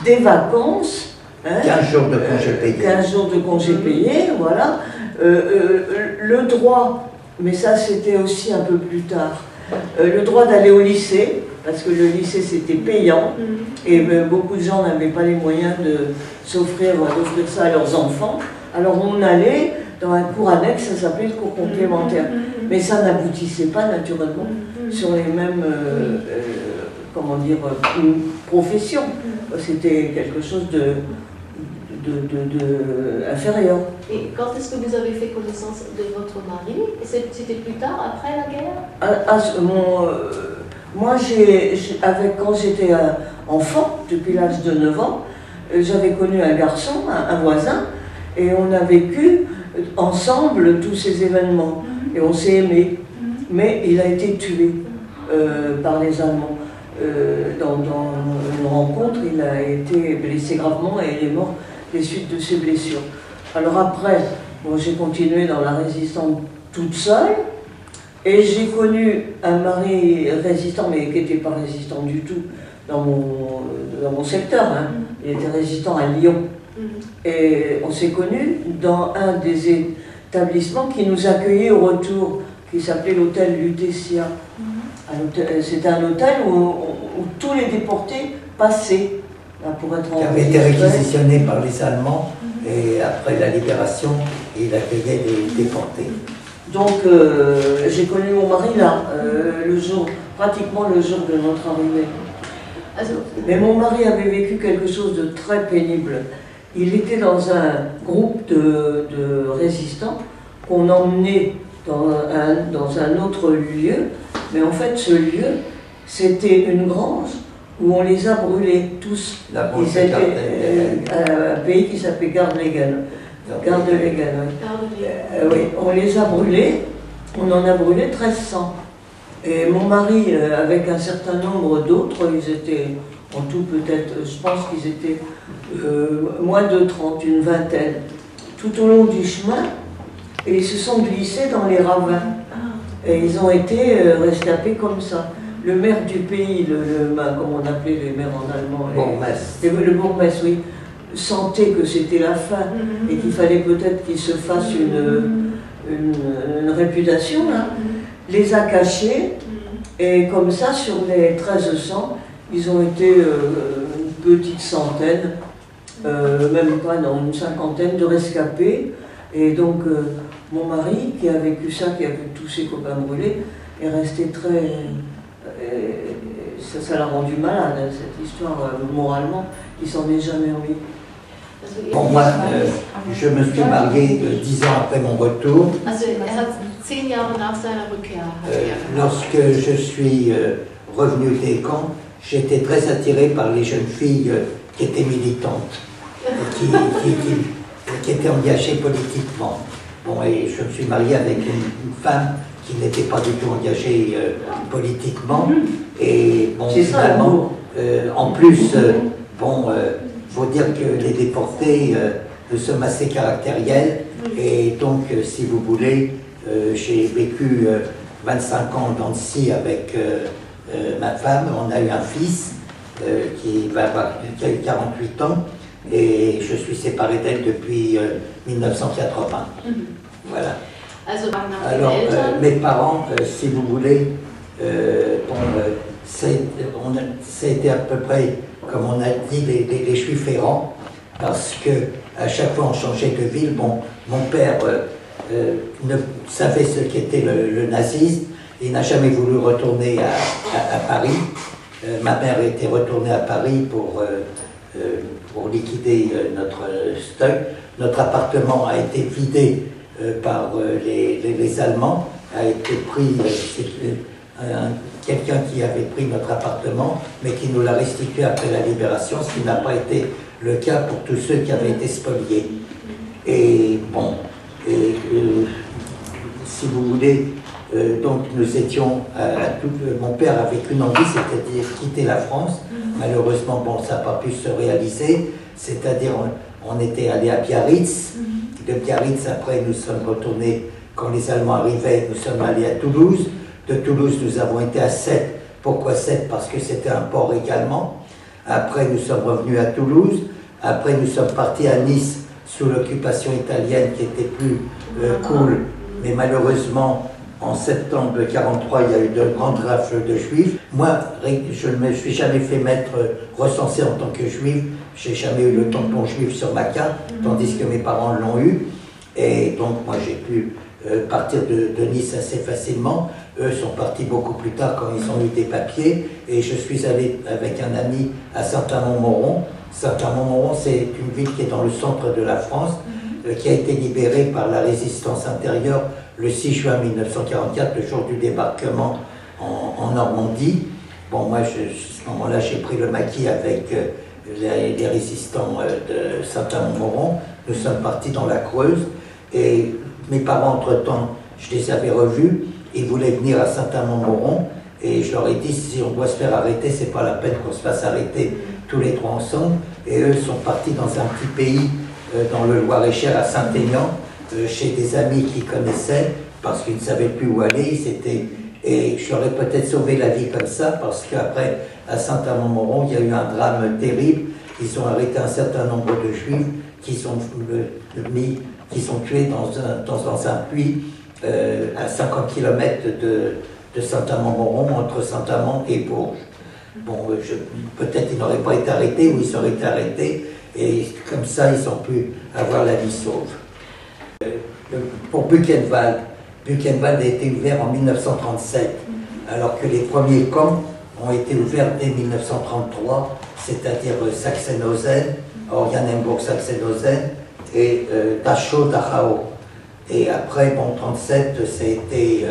des vacances. Hein, 15 jours de congé payé. 15 jours de congé payé, voilà. Le droit, mais ça c'était aussi un peu plus tard, le droit d'aller au lycée, parce que le lycée c'était payant, et beaucoup de gens n'avaient pas les moyens d'offrir ça à leurs enfants. Alors on allait dans un cours annexe, ça s'appelait le cours complémentaire. Mais ça n'aboutissait pas naturellement sur les mêmes comment dire, professions. C'était quelque chose inférieur. Et quand est-ce que vous avez fait connaissance de votre mari? C'était plus tard, après la guerre? Moi, quand j'étais enfant, depuis l'âge de 9 ans, j'avais connu un garçon, un voisin, et on a vécu ensemble tous ces événements. Et on s'est aimés. Mais il a été tué par les Allemands. Dans une rencontre, il a été blessé gravement et il est mort des suites de ses blessures. Alors après, moi j'ai continué dans la résistance toute seule et j'ai connu un mari résistant, mais qui n'était pas résistant du tout dans mon secteur. Hein. Il était résistant à Lyon. Et on s'est connus dans un des établissements qui nous accueillait au retour, qui s'appelait l'hôtel Lutetia. C'était un hôtel où tous les déportés passaient pour être qui avait été réquisitionné par les Allemands et après la libération, il accueillait des déportés. Donc j'ai connu mon mari là, pratiquement le jour de notre arrivée. Mais mon mari avait vécu quelque chose de très pénible. Il était dans un groupe de résistants qu'on emmenait dans un autre lieu, mais en fait ce lieu, c'était une grange où on les a brûlés tous. Ils étaient un pays qui s'appelait Gardlegen. Gardlegen, oui. Oui. On les a brûlés, on en a brûlé 1300. Et mon mari, avec un certain nombre d'autres, ils étaient en tout peut-être, je pense qu'ils étaient moins de 30, une vingtaine, tout au long du chemin, et ils se sont glissés dans les ravins. Et ils ont été rescapés comme ça. Le maire du pays, comme on appelait les maires en allemand, le bourgmestre, oui, sentait que c'était la fin et qu'il fallait peut-être qu'il se fasse une réputation, là, les a cachés, et comme ça, sur les 1300, ils ont été une petite centaine, même pas, non, une cinquantaine de rescapés, et donc mon mari, qui a vécu ça, qui a vu tous ses copains brûlés, est resté très... ça l'a rendu malade, cette histoire, moralement, il s'en est jamais remis. Bon, moi, je me suis marié 10 ans après mon retour. Lorsque je suis revenu des camps, j'étais très attiré par les jeunes filles qui étaient militantes, qui étaient engagées politiquement. Bon, et je me suis marié avec une femme qui n'était pas du tout engagée politiquement. Et bon, finalement, en plus, bon, faut dire que les déportés, nous sommes assez caractériels. Et donc, si vous voulez, j'ai vécu 25 ans dans le Nancy avec ma femme. On a eu un fils qui a eu 48 ans. Et je suis séparé d'elle depuis 1980. Voilà. Alors, mes parents, si vous voulez, ça a été à peu près, comme on a dit, les Juifs errants, parce que à chaque fois on changeait de ville. Bon, mon père ne savait ce qu'était le nazisme, il n'a jamais voulu retourner à Paris. Ma mère était retournée à Paris pour liquider notre stock. Notre appartement a été vidé par les Allemands, a été pris, quelqu'un qui avait pris notre appartement, mais qui nous l'a restitué après la libération, ce qui n'a pas été le cas pour tous ceux qui avaient été spoliés. Et bon, si vous voulez, donc nous étions, mon père avait qu'une envie, c'est-à-dire quitter la France. Malheureusement, bon, ça n'a pas pu se réaliser, c'est-à-dire on était allé à Biarritz. De Biarritz, après, nous sommes retournés, quand les Allemands arrivaient, nous sommes allés à Toulouse. De Toulouse, nous avons été à Sète. Pourquoi Sète? Parce que c'était un port également. Après, nous sommes revenus à Toulouse. Après, nous sommes partis à Nice sous l'occupation italienne qui était plus cool. Mais malheureusement, en septembre 1943, il y a eu de grandes rafles de juifs. Moi, je ne me suis jamais fait recenser en tant que juif. Je n'ai jamais eu le tampon juif sur ma carte, tandis que mes parents l'ont eu. Et donc, moi, j'ai pu partir de Nice assez facilement. Eux sont partis beaucoup plus tard quand ils ont eu des papiers. Et je suis allé avec un ami à Saint-Amand-Montron. Saint-Amand-Montron, c'est une ville qui est dans le centre de la France, qui a été libérée par la résistance intérieure le 6 juin 1944, le jour du débarquement en Normandie. Bon, moi, à ce moment-là, j'ai pris le maquis avec les résistants de Saint-Amand-Montron. Nous sommes partis dans la Creuse. Et mes parents, entre-temps, je les avais revus. Ils voulaient venir à Saint-Amand-Montron. Et je leur ai dit, si on doit se faire arrêter, c'est pas la peine qu'on se fasse arrêter tous les trois ensemble. Et eux sont partis dans un petit pays, dans le Loir-et-Cher, à Saint-Aignan, chez des amis qu'ils connaissaient, parce qu'ils ne savaient plus où aller. Et je leur ai peut-être sauvé la vie comme ça, parce qu'après, à Saint-Amand-Montron, il y a eu un drame terrible. Ils ont arrêté un certain nombre de juifs qui sont tués dans un puits à 50 km de Saint-Amand-Montron, entre Saint-Amand et Bourges. Bon, peut-être ils n'auraient pas été arrêtés, ou ils seraient été arrêtés, et comme ça, ils ont pu avoir la vie sauve. Pour Buchenwald, Buchenwald a été ouvert en 1937, alors que les premiers camps ont été ouverts dès 1933, c'est-à-dire Sachsenhausen, Oranienburg-Sachsenhausen et Dachau-Dachau. Et après, bon, 1937, c'était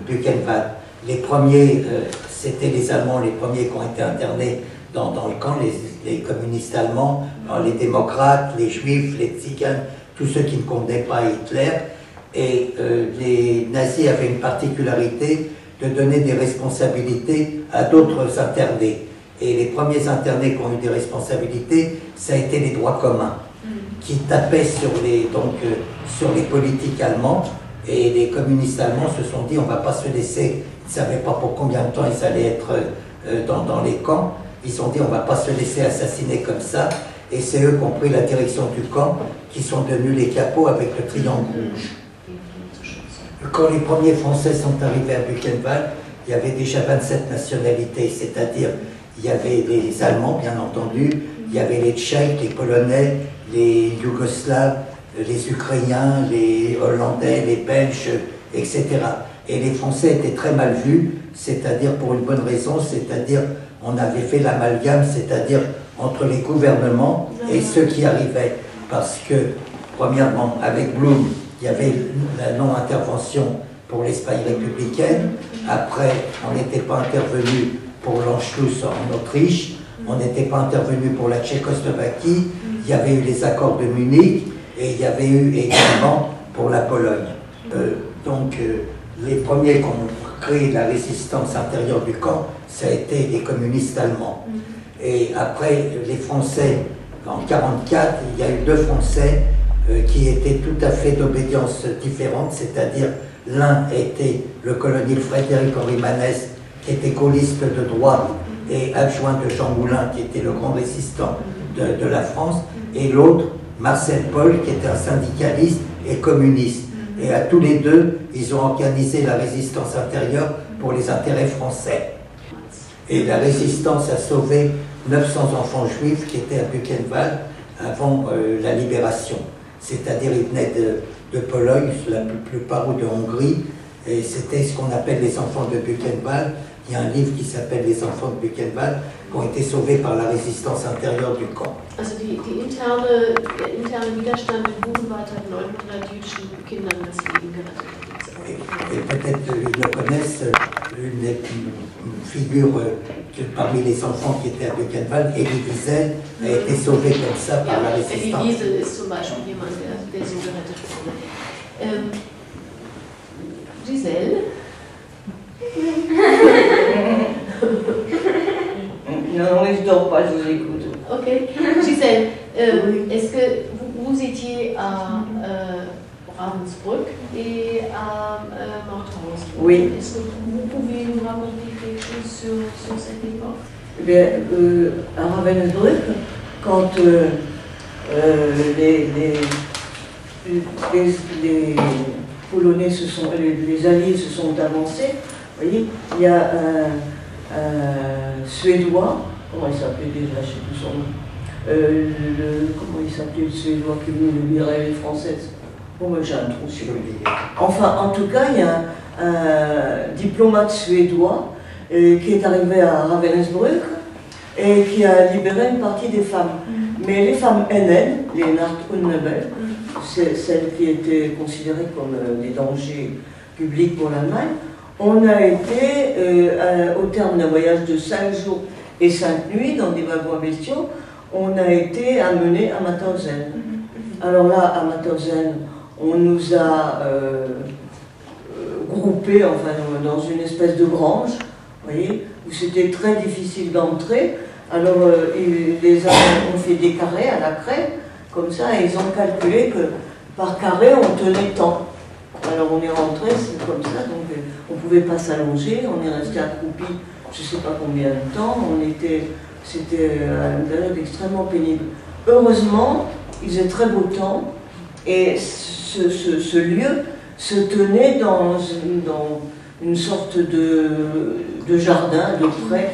Buchenwald. Les premiers, c'était les Allemands, les premiers qui ont été internés dans le camp, les communistes allemands, les démocrates, les juifs, les tziganes, tous ceux qui ne convenaient pas à Hitler. Et les nazis avaient une particularité de donner des responsabilités à d'autres internés. Et les premiers internés qui ont eu des responsabilités, ça a été les droits communs, qui tapaient sur les politiques allemands. Et les communistes allemands se sont dit, on ne va pas se laisser, ils ne savaient pas pour combien de temps ils allaient être dans les camps. Ils se sont dit, on ne va pas se laisser assassiner comme ça. Et c'est eux qui ont pris la direction du camp, qui sont devenus les capots avec le triangle rouge. Quand les premiers Français sont arrivés à Buchenwald, il y avait déjà 27 nationalités, c'est-à-dire il y avait les Allemands, bien entendu, il y avait les Tchèques, les Polonais, les Yougoslaves, les Ukrainiens, les Hollandais, les Belges, etc. Et les Français étaient très mal vus, c'est-à-dire pour une bonne raison, c'est-à-dire on avait fait l'amalgame, c'est-à-dire entre les gouvernements et ceux qui arrivaient. Parce que, premièrement, avec Blum, il y avait la non-intervention pour l'Espagne républicaine. Après, on n'était pas intervenu pour l'Anschluss en Autriche, on n'était pas intervenu pour la Tchécoslovaquie, il y avait eu les accords de Munich, et il y avait eu également pour la Pologne. Les premiers qui ont créé la résistance intérieure du camp, ça a été les communistes allemands. Et après, les Français, en 1944, il y a eu deux Français qui étaient tout à fait d'obédience différente, c'est-à-dire l'un était le colonel Frédéric-Henri Manès, qui était gaulliste de droite et adjoint de Jean Moulin, qui était le grand résistant de la France, et l'autre, Marcel Paul, qui était un syndicaliste et communiste. Et à tous les deux, ils ont organisé la résistance intérieure pour les intérêts français. Et la résistance a sauvé 900 enfants juifs qui étaient à Buchenwald avant la libération. C'est-à-dire, ils venaient de Pologne, la plupart, ou de Hongrie, et c'était ce qu'on appelle les enfants de Buchenwald. Il y a un livre qui s'appelle Les enfants de Buchenwald, qui ont été sauvés par la résistance intérieure du camp. Also der interne Widerstand in Buchenwald hat 900 jüdischen Kindern das Leben gerettet. Et peut-être ils le connaissent, une figure parmi les enfants qui étaient à Buchenwald, Elie Wiesel, a été sauvée comme ça par la résistance. Elie Wiesel ist zum Beispiel jemand, der so gerettet wurde. Gisèle? Non, je ne dors pas, je vous écoute. Ok. Gisèle, est-ce que vous étiez à Ravensbrück et à Mauthausen? Oui. Est-ce que vous pouvez nous raconter quelque chose sur cette époque? À Ravensbrück, quand les Polonais les Alliés se sont avancés, vous voyez, il y a un Suédois, comment il s'appelait déjà, je ne sais plus son nom, comment il s'appelait le Suédois qui est venu libérer les Françaises? Bon, moi j'ai un trou sur le livre. Enfin, en tout cas, il y a un diplomate suédois qui est arrivé à Ravensbrück et qui a libéré une partie des femmes. Mais les femmes NN, les Nacht-und-Nebel, celles qui étaient considérées comme des dangers publics pour l'Allemagne, on a été, au terme d'un voyage de 5 jours et 5 nuits dans des wagons à bestiaux, on a été amenés à Mauthausen. Alors là, à Mauthausen, on nous a groupés enfin, dans une espèce de grange, vous voyez, où c'était très difficile d'entrer. Alors les Allemands ont fait des carrés à la craie, comme ça, et ils ont calculé que par carré, on tenait tant. Alors on est rentré, c'est comme ça, donc on ne pouvait pas s'allonger, on est resté accroupi je ne sais pas combien de temps, c'était une période extrêmement pénible. Heureusement, il faisait très beau temps, et ce lieu se tenait dans une sorte de jardin, de pré,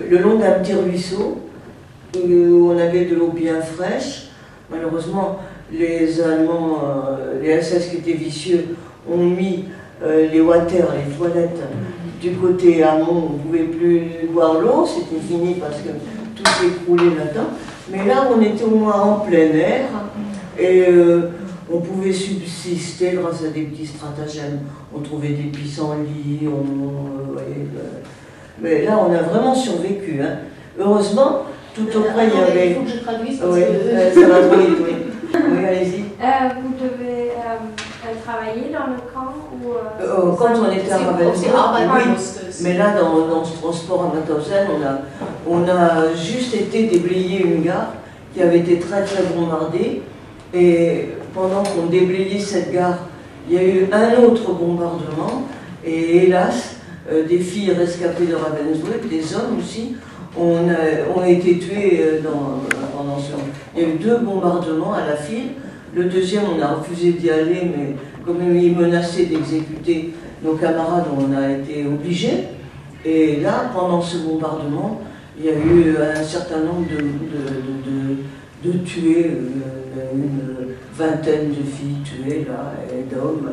le long d'un petit ruisseau, où on avait de l'eau bien fraîche. Malheureusement, les Allemands, les SS qui étaient vicieux, ont mis les water, les toilettes, du côté amont, on ne pouvait plus boire l'eau, c'était fini parce que tout s'écroulait là-dedans. Mais là, on était au moins en plein air, et on pouvait subsister grâce à des petits stratagèmes. On trouvait des pissenlits, mais là, on a vraiment survécu. Hein. Heureusement, tout auprès, il y avait... Il faut que je traduise parce oui, que... ça va trop vite, oui. Oui, allez-y. Vous devez travailler dans le camp ou quand on était à Ravensbrück, oui, mais là, dans ce transport à Mauthausen, on a juste été déblayer une gare qui avait été très très bombardée, et pendant qu'on déblayait cette gare, il y a eu un autre bombardement, et hélas, des filles rescapées de Ravensbrück, des hommes aussi, ont été tués pendant ce temps. Il y a eu 2 bombardements à la file. Le deuxième, on a refusé d'y aller, mais comme ils menaçaient d'exécuter nos camarades, on a été obligés. Et là, pendant ce bombardement, il y a eu un certain nombre de tués, une vingtaine de filles tuées là, et d'hommes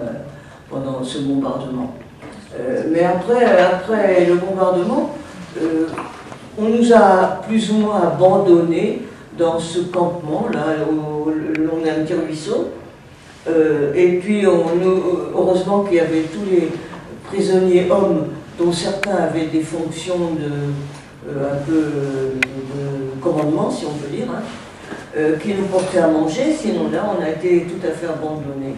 pendant ce bombardement. Mais après le bombardement, on nous a plus ou moins abandonnés dans ce campement, là, le long d'un petit ruisseau. Et puis, heureusement qu'il y avait tous les prisonniers hommes, dont certains avaient des fonctions un peu de commandement, si on peut dire, hein, qui nous portaient à manger. Sinon, là, on a été tout à fait abandonnés.